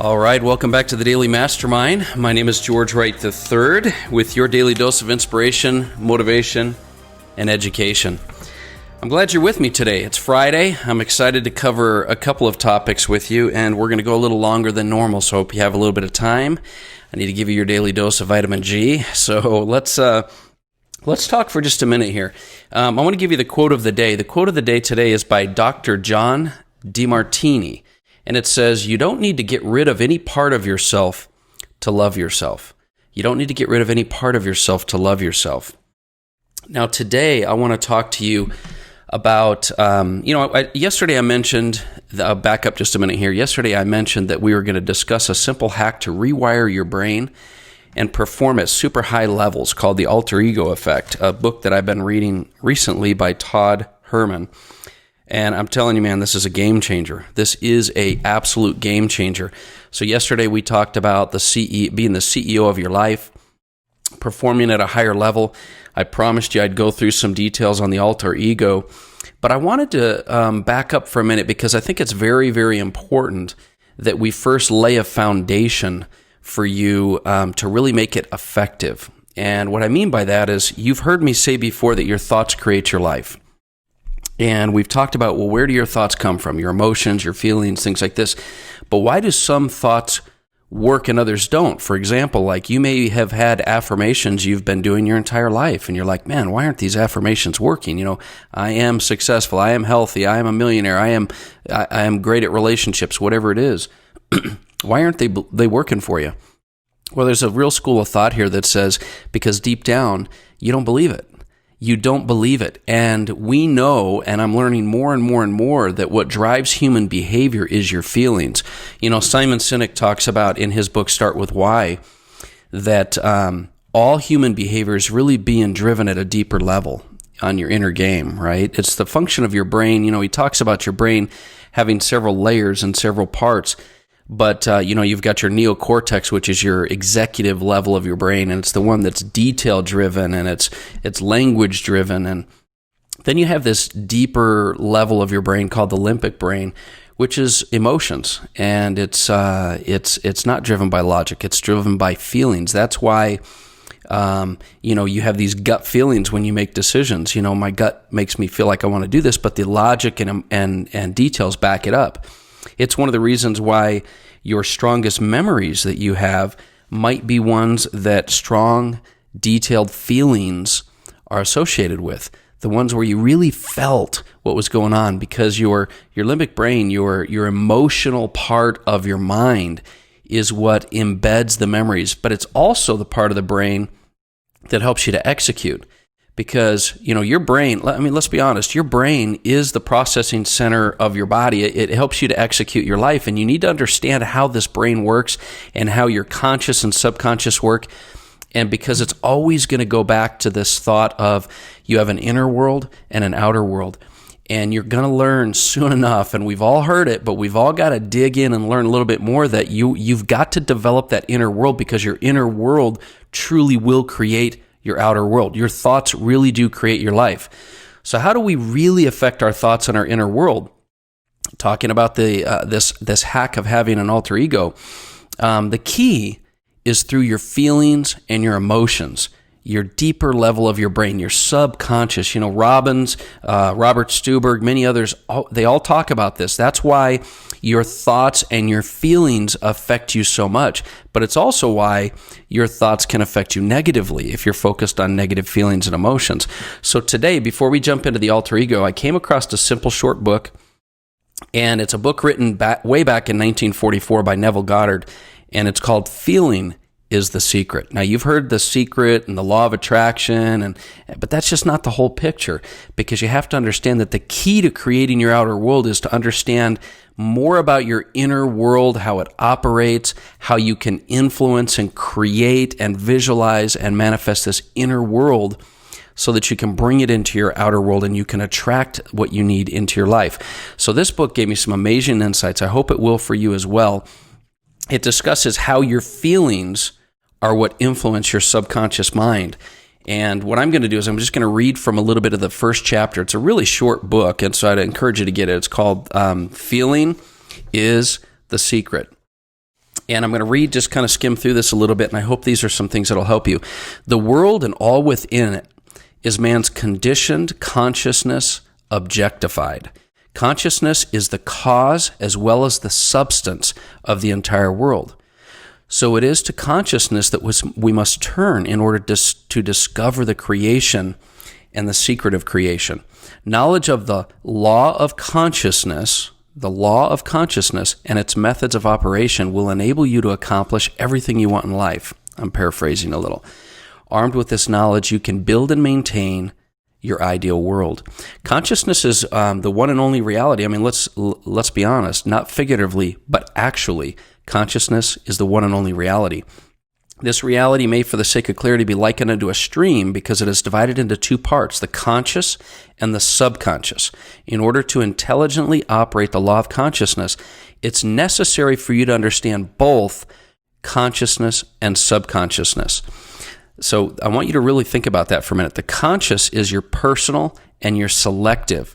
All right, welcome back to the Daily Mastermind. My name is George Wright III with your daily dose of inspiration, motivation, and education. I'm glad you're with me today. It's Friday. I'm excited to cover a couple of topics with you, and we're going to go a little longer than normal, so I hope you have a little bit of time. I need to give you your daily dose of vitamin G, so let's talk for just a minute here. I want to give you the quote of the day. The quote of the day today is by Dr. John Demartini. And it says, you don't need to get rid of any part of yourself to love yourself. You don't need to get rid of any part of yourself to love yourself. Now, today, I want to talk to you about, yesterday I mentioned, back up just a minute here. Yesterday I mentioned that we were going to discuss a simple hack to rewire your brain and perform at super high levels called the alter ego effect, a book that I've been reading recently by Todd Herman. And I'm telling you, man, this is a game changer. This is a absolute game changer. So yesterday we talked about being the CEO of your life, performing at a higher level. I promised you I'd go through some details on the alter ego, but I wanted to back up for a minute because I think it's very, very important that we first lay a foundation for you to really make it effective. And what I mean by that is you've heard me say before that your thoughts create your life. And we've talked about, well, where do your thoughts come from? Your emotions, your feelings, things like this. But why do some thoughts work and others don't? For example, like you may have had affirmations you've been doing your entire life, and you're like, man, why aren't these affirmations working? You know, I am successful, I am healthy, I am a millionaire, I am great at relationships, whatever it is. Why aren't they working for you? Well, there's a real school of thought here that says, because deep down, you don't believe it. You don't believe it. And we know, and I'm learning more and more and more, that what drives human behavior is your feelings. You know, Simon Sinek talks about in his book, Start With Why, that all human behavior is really being driven at a deeper level on your inner game, right? It's the function of your brain. You know, he talks about your brain having several layers and several parts. But, you've got your NeoCortex, which is your executive level of your brain, and it's the one that's detail-driven, and it's language-driven. And then you have this deeper level of your brain called the Limbic brain, which is emotions. And it's not driven by logic. It's driven by feelings. That's why, you have these gut feelings when you make decisions. You know, my gut makes me feel like I want to do this, but the logic and details back it up. It's one of the reasons why your strongest memories that you have might be ones that strong, detailed feelings are associated with. The ones where you really felt what was going on, because your limbic brain, your emotional part of your mind is what embeds the memories, but it's also the part of the brain that helps you to execute. Because, your brain, let's be honest, your brain is the processing center of your body. It helps you to execute your life, and you need to understand how this brain works and how your conscious and subconscious work. And because it's always going to go back to this thought of you have an inner world and an outer world. And you're going to learn soon enough, and we've all heard it, but we've all got to dig in and learn a little bit more, that you've got to develop that inner world, because your inner world truly will create your outer world. Your thoughts really do create your life. So how do we really affect our thoughts in our inner world? Talking about this hack of having an alter ego, the key is through your feelings and your emotions, your deeper level of your brain, your subconscious. Robbins, Robert Stuberg, many others, they all talk about this. That's why your thoughts and your feelings affect you so much. But it's also why your thoughts can affect you negatively if you're focused on negative feelings and emotions. So today, before we jump into the alter ego, I came across a simple short book, and it's a book written way back in 1944 by Neville Goddard, and it's called Feeling is the Secret. Now, you've heard The Secret and the Law of Attraction, but that's just not the whole picture, because you have to understand that the key to creating your outer world is to understand more about your inner world, how it operates, how you can influence and create and visualize and manifest this inner world so that you can bring it into your outer world and you can attract what you need into your life. So this book gave me some amazing insights. I hope it will for you as well. It discusses how your feelings are what influence your subconscious mind. And what I'm going to do is I'm just going to read from a little bit of the first chapter. It's a really short book, and so I'd encourage you to get it. It's called Feeling is the Secret. And I'm going to read, just kind of skim through this a little bit, and I hope these are some things that will help you. The world and all within it is man's conditioned consciousness objectified. Consciousness is the cause as well as the substance of the entire world. So it is to consciousness that we must turn in order to discover the creation and the secret of creation. Knowledge of the law of consciousness and its methods of operation will enable you to accomplish everything you want in life. I'm paraphrasing a little. Armed with this knowledge, you can build and maintain your ideal world. Consciousness is the one and only reality. I mean, let's be honest, not figuratively, but actually, consciousness is the one and only reality. This reality may, for the sake of clarity, be likened unto a stream because it is divided into two parts, the conscious and the subconscious. In order to intelligently operate the law of consciousness, it's necessary for you to understand both consciousness and subconsciousness. So I want you to really think about that for a minute. The conscious is your personal and your selective.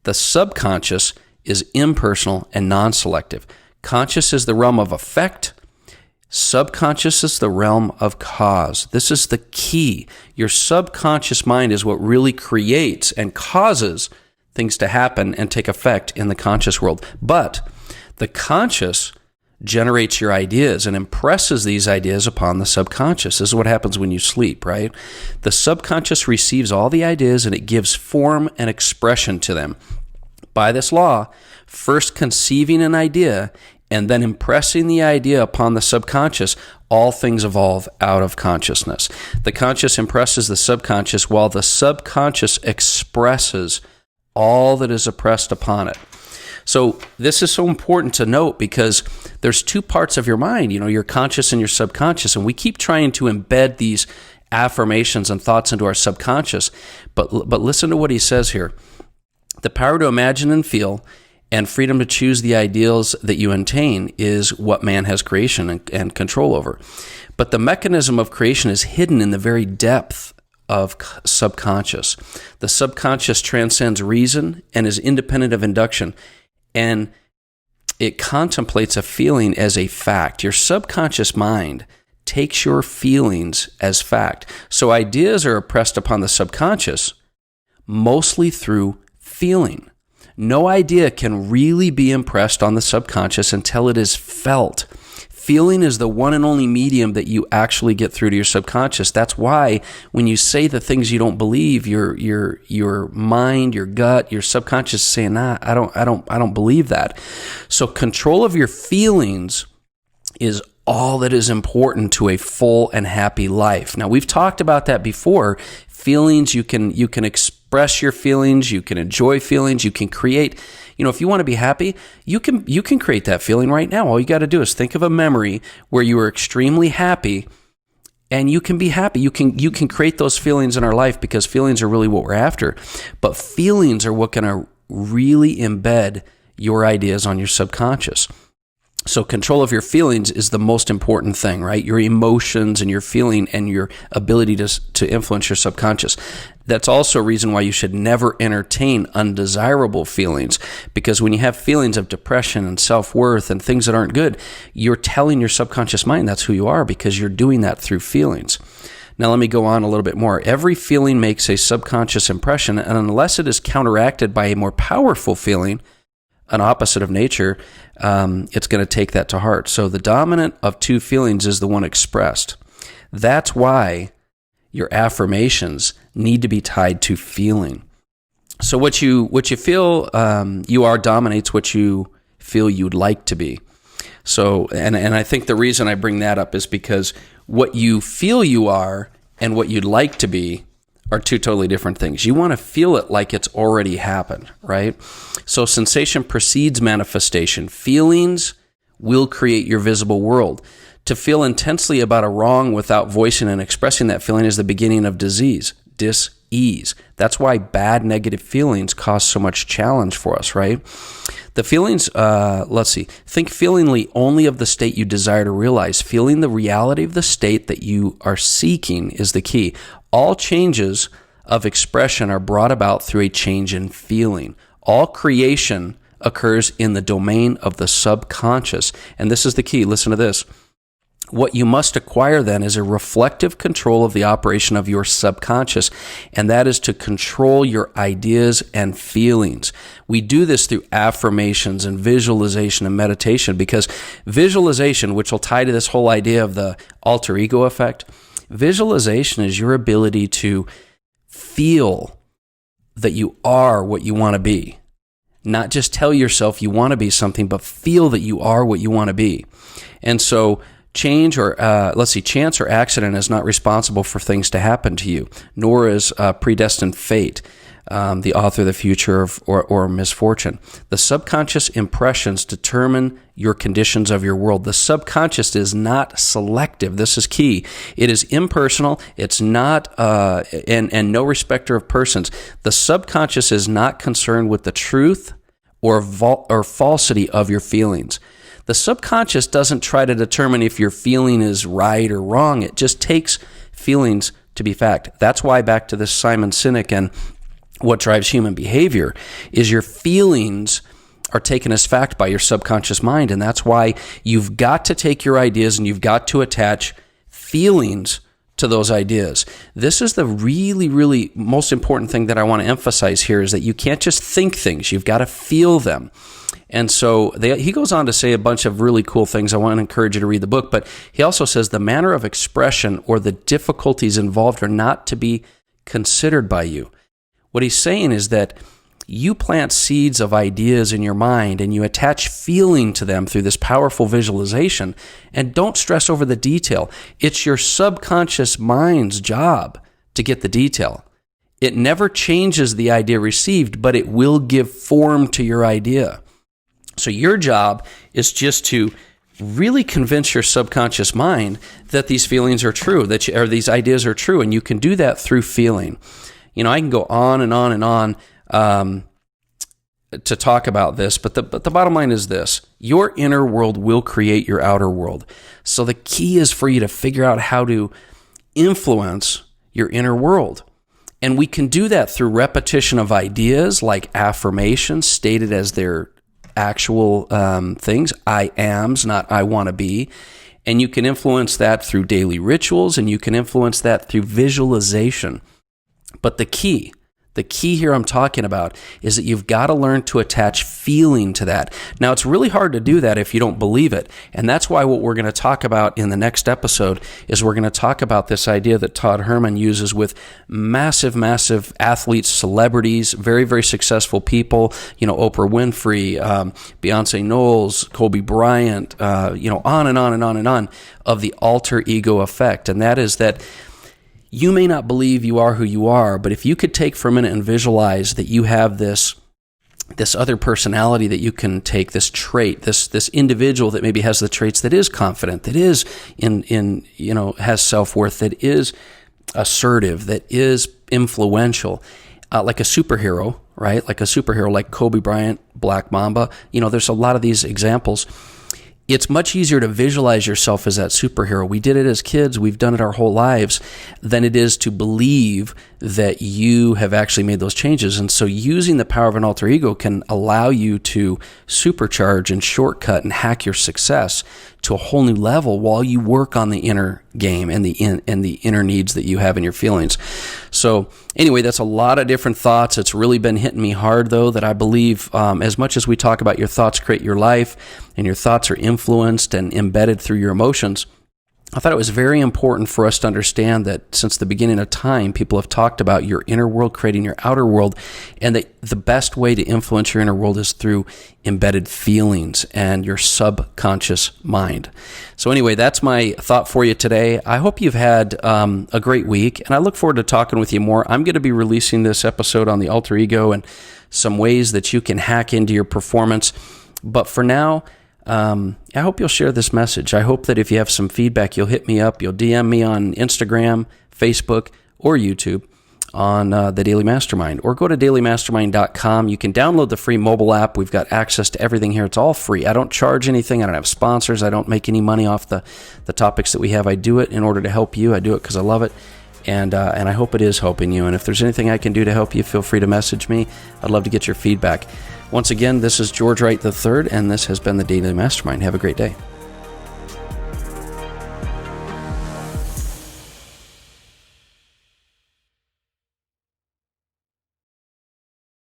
The subconscious is impersonal and non-selective. Conscious is the realm of effect. Subconscious is the realm of cause. This is the key. Your subconscious mind is what really creates and causes things to happen and take effect in the conscious world. But the conscious generates your ideas and impresses these ideas upon the subconscious. This is what happens when you sleep, right? The subconscious receives all the ideas and it gives form and expression to them. By this law, first conceiving an idea and then impressing the idea upon the subconscious, all things evolve out of consciousness. The conscious impresses the subconscious while the subconscious expresses all that is impressed upon it. So this is so important to note because there's two parts of your mind, your conscious and your subconscious, and we keep trying to embed these affirmations and thoughts into our subconscious. But listen to what he says here. The power to imagine and feel and freedom to choose the ideals that you attain is what man has creation and control over. But the mechanism of creation is hidden in the very depth of subconscious. The subconscious transcends reason and is independent of induction, and it contemplates a feeling as a fact. Your subconscious mind takes your feelings as fact. So ideas are impressed upon the subconscious mostly through feeling. No idea can really be impressed on the subconscious until it is felt. Feeling is the one and only medium that you actually get through to your subconscious. That's why when you say the things you don't believe, your mind, your gut, your subconscious is saying, "Nah, I don't believe that." So control of your feelings is all that is important to a full and happy life. Now, we've talked about that before. Feelings, you can express your feelings, you can enjoy feelings, you can create. If you want to be happy, you can create that feeling right now. All you got to do is think of a memory where you were extremely happy, and you can be happy. You can create those feelings in our life because feelings are really what we're after. But feelings are what going to really embed your ideas on your subconscious. So control of your feelings is the most important thing, right? Your emotions and your feeling and your ability to influence your subconscious. That's also a reason why you should never entertain undesirable feelings, because when you have feelings of depression and self-worth and things that aren't good, you're telling your subconscious mind that's who you are because you're doing that through feelings. Now let me go on a little bit more. Every feeling makes a subconscious impression, and unless it is counteracted by a more powerful feeling, an opposite of nature, it's going to take that to heart. So the dominant of two feelings is the one expressed. That's why your affirmations need to be tied to feeling. So what you feel you are dominates what you feel you'd like to be. So, and I think the reason I bring that up is because what you feel you are and what you'd like to be are two totally different things. You want to feel it like it's already happened, right? So sensation precedes manifestation. Feelings will create your visible world. To feel intensely about a wrong without voicing and expressing that feeling is the beginning of disease, dis-ease. That's why bad negative feelings cause so much challenge for us, right? The feelings, think feelingly only of the state you desire to realize. Feeling the reality of the state that you are seeking is the key. All changes of expression are brought about through a change in feeling. All creation occurs in the domain of the subconscious. And this is the key. Listen to this. What you must acquire then is a reflective control of the operation of your subconscious, and that is to control your ideas and feelings. We do this through affirmations and visualization and meditation, because visualization, which will tie to this whole idea of the alter ego effect, visualization is your ability to feel that you are what you want to be. Not just tell yourself you want to be something, but feel that you are what you want to be. And so chance or accident is not responsible for things to happen to you, nor is predestined fate the author of the future or misfortune. The subconscious impressions determine your conditions of your world. The subconscious is not selective. This is key. It is impersonal. It's not, and no respecter of persons. The subconscious is not concerned with the truth or falsity of your feelings. The subconscious doesn't try to determine if your feeling is right or wrong. It just takes feelings to be fact. That's why, back to this Simon Sinek and what drives human behavior, is your feelings are taken as fact by your subconscious mind. And that's why you've got to take your ideas and you've got to attach feelings to those ideas. This is the really, really most important thing that I want to emphasize here, is that you can't just think things. You've got to feel them. And so he goes on to say a bunch of really cool things. I want to encourage you to read the book, but he also says the manner of expression or the difficulties involved are not to be considered by you. What he's saying is that you plant seeds of ideas in your mind and you attach feeling to them through this powerful visualization, and don't stress over the detail. It's your subconscious mind's job to get the detail. It never changes the idea received, but it will give form to your idea. So your job is just to really convince your subconscious mind that these feelings are true, or these ideas are true, and you can do that through feeling. You know, I can go on and on and on to talk about this, but the bottom line is this: your inner world will create your outer world. So the key is for you to figure out how to influence your inner world. And we can do that through repetition of ideas like affirmations stated as their actual things, I ams, not I want to be. And you can influence that through daily rituals, and you can influence that through visualization. But the key here I'm talking about is that you've got to learn to attach feeling to that. Now, it's really hard to do that if you don't believe it. And that's why what we're going to talk about in the next episode is we're going to talk about this idea that Todd Herman uses with massive, massive athletes, celebrities, very, very successful people, Oprah Winfrey, Beyonce Knowles, Kobe Bryant, on and on and on and on, of the alter ego effect. And that is that you may not believe you are who you are, but if you could take for a minute and visualize that you have this other personality that you can take, this trait, this individual that maybe has the traits, that is confident, that is has self-worth, that is assertive, that is influential, like a superhero, right? Like a superhero, like Kobe Bryant, Black Mamba. There's a lot of these examples. It's much easier to visualize yourself as that superhero. We did it as kids. We've done it our whole lives, than it is to believe that you have actually made those changes. And so using the power of an alter ego can allow you to supercharge and shortcut and hack your success to a whole new level while you work on the inner game and the inner needs that you have in your feelings. So anyway, that's a lot of different thoughts. It's really been hitting me hard, though, that I believe as much as we talk about your thoughts create your life, and your thoughts are influenced and embedded through your emotions, I thought it was very important for us to understand that since the beginning of time, people have talked about your inner world creating your outer world, and that the best way to influence your inner world is through embedded feelings and your subconscious mind. So anyway, that's my thought for you today. I hope you've had a great week, and I look forward to talking with you more. I'm going to be releasing this episode on the alter ego and some ways that you can hack into your performance. But for now, I hope you'll share this message. I hope that if you have some feedback, you'll hit me up. You'll DM me on Instagram, Facebook, or YouTube on the Daily Mastermind, or go to dailymastermind.com. You can download the free mobile app. We've got access to everything here. It's all free. I don't charge anything. I don't have sponsors. I don't make any money off the topics that we have. I do it in order to help you. I do it because I love it. And I hope it is helping you. And if there's anything I can do to help you, feel free to message me. I'd love to get your feedback. Once again, this is George Wright III, and this has been the Daily Mastermind. Have a great day.